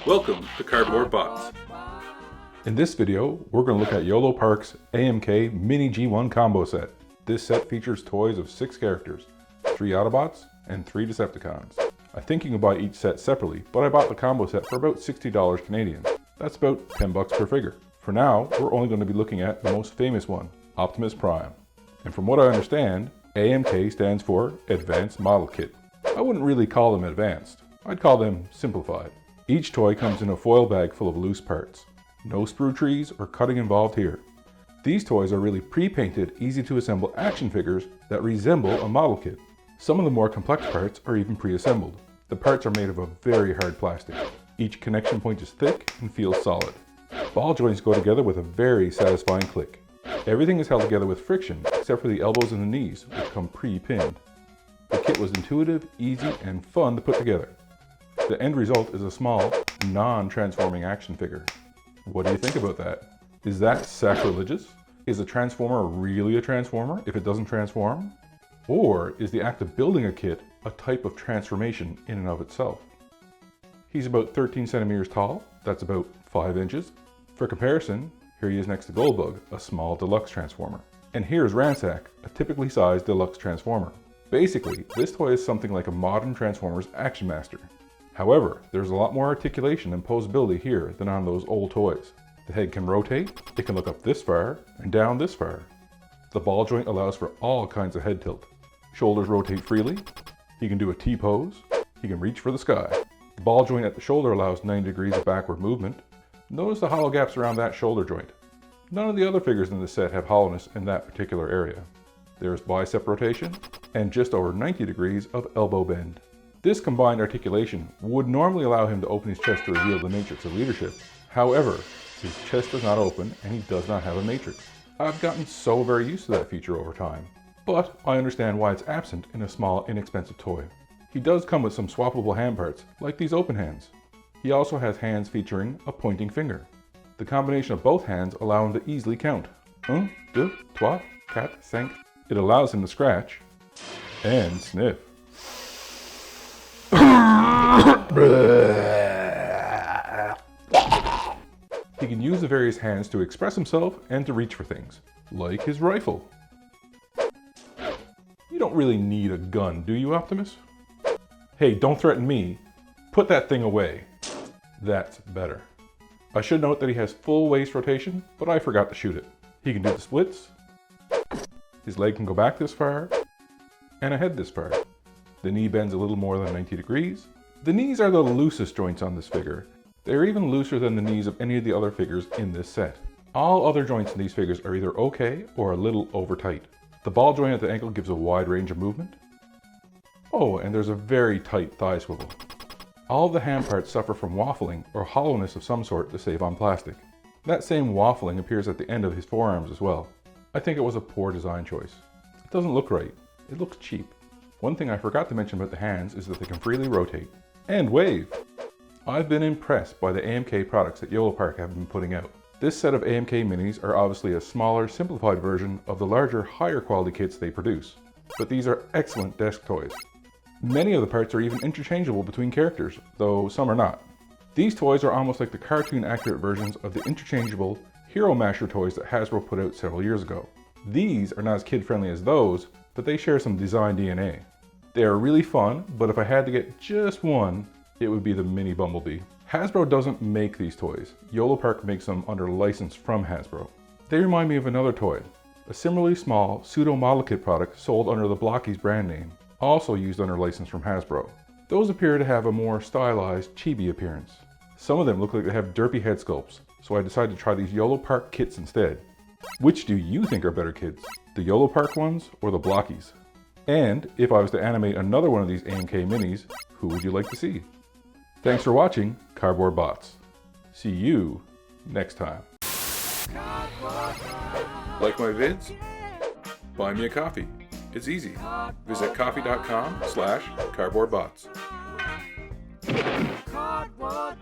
Welcome to Cardboard Bots. In this video, we're going to look at Yolopark's AMK Mini G1 combo set. This set features toys of 6 characters, 3 Autobots and 3 Decepticons. I think you can buy each set separately, but I bought the combo set for about $60 Canadian. That's about 10 bucks per figure. For now, we're only going to be looking at the most famous one, Optimus Prime. And from what I understand, AMK stands for Advanced Model Kit. I wouldn't really call them advanced. I'd call them simplified. Each toy comes in a foil bag full of loose parts. No sprue trees or cutting involved here. These toys are really pre-painted, easy to assemble action figures that resemble a model kit. Some of the more complex parts are even pre-assembled. The parts are made of a very hard plastic. Each connection point is thick and feels solid. Ball joints go together with a very satisfying click. Everything is held together with friction except for the elbows and the knees, which come pre-pinned. The kit was intuitive, easy, and fun to put together. The end result is a small, non-transforming action figure. What do you think about that? Is that sacrilegious? Is a transformer really a transformer if it doesn't transform? Or is the act of building a kit a type of transformation in and of itself? He's about 13 centimeters tall, that's about 5 inches. For comparison, here he is next to Goldbug, a small deluxe transformer. And here's Ransack, a typically sized deluxe transformer. Basically, this toy is something like a modern Transformers Action Master. However, there's a lot more articulation and posability here than on those old toys. The head can rotate, it can look up this far and down this far. The ball joint allows for all kinds of head tilt. Shoulders rotate freely, he can do a T-pose, he can reach for the sky. The ball joint at the shoulder allows 90 degrees of backward movement. Notice the hollow gaps around that shoulder joint. None of the other figures in the set have hollowness in that particular area. There's bicep rotation and just over 90 degrees of elbow bend. This combined articulation would normally allow him to open his chest to reveal the matrix of leadership. However, his chest does not open and he does not have a matrix. I've gotten so very used to that feature over time, but I understand why it's absent in a small, inexpensive toy. He does come with some swappable hand parts, like these open hands. He also has hands featuring a pointing finger. The combination of both hands allow him to easily count. 1, 2, 3, 4, 5. It allows him to scratch and sniff. He can use the various hands to express himself and to reach for things, like his rifle. You don't really need a gun, do you, Optimus? Hey, don't threaten me. Put that thing away. That's better. I should note that he has full waist rotation, but I forgot to shoot it. He can do the splits. His leg can go back this far, and ahead this far. The knee bends a little more than 90 degrees. The knees are the loosest joints on this figure. They're even looser than the knees of any of the other figures in this set. All other joints in these figures are either okay or a little over tight. The ball joint at the ankle gives a wide range of movement. Oh, and there's a very tight thigh swivel. All of the hand parts suffer from waffling or hollowness of some sort to save on plastic. That same waffling appears at the end of his forearms as well. I think it was a poor design choice. It doesn't look right. It looks cheap. One thing I forgot to mention about the hands is that they can freely rotate and wave. I've been impressed by the AMK products that Yolopark have been putting out. This set of AMK minis are obviously a smaller, simplified version of the larger, higher quality kits they produce. But these are excellent desk toys. Many of the parts are even interchangeable between characters, though some are not. These toys are almost like the cartoon accurate versions of the interchangeable Hero Masher toys that Hasbro put out several years ago. These are not as kid friendly as those, but they share some design DNA. They are really fun, but if I had to get just one, it would be the Mini Bumblebee. Hasbro doesn't make these toys. Yolopark makes them under license from Hasbro. They remind me of another toy, a similarly small pseudo model kit product sold under the Blockies brand name, also used under license from Hasbro. Those appear to have a more stylized, chibi appearance. Some of them look like they have derpy head sculpts, so I decided to try these Yolopark kits instead. Which do you think are better kids? The Yolopark ones or the Blockies? And if I was to animate another one of these AMK minis, who would you like to see? Thanks for watching Cardboard Bots. See you next time. Like my vids? Buy me a coffee. It's easy. Visit coffee.com/cardboardbots. Cardboard